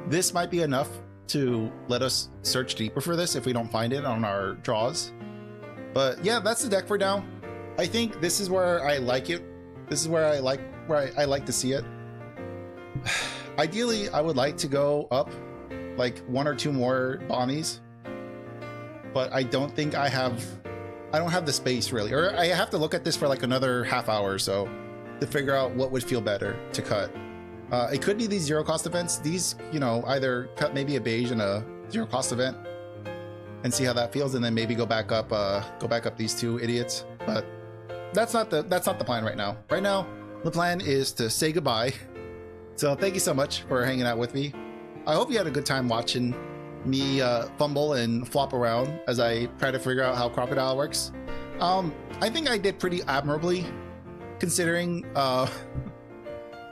This might be enough to let us search deeper for this if we don't find it on our draws. But yeah, that's the deck for now. I think this is where I like it. This is where I like to see it. Ideally, I would like to go up like 1 or 2 more Bonnies. But I don't think I don't have the space really, or I have to look at this for like another half hour or so to figure out what would feel better to cut. It could be these 0 cost events. These, you know, either cut maybe a beige and a 0 cost event and see how that feels, and then maybe go back up these 2 idiots. But that's not the plan right now. Right now, the plan is to say goodbye. So thank you so much for hanging out with me. I hope you had a good time watching me fumble and flop around as I try to figure out how Crocodile works. I think I did pretty admirably considering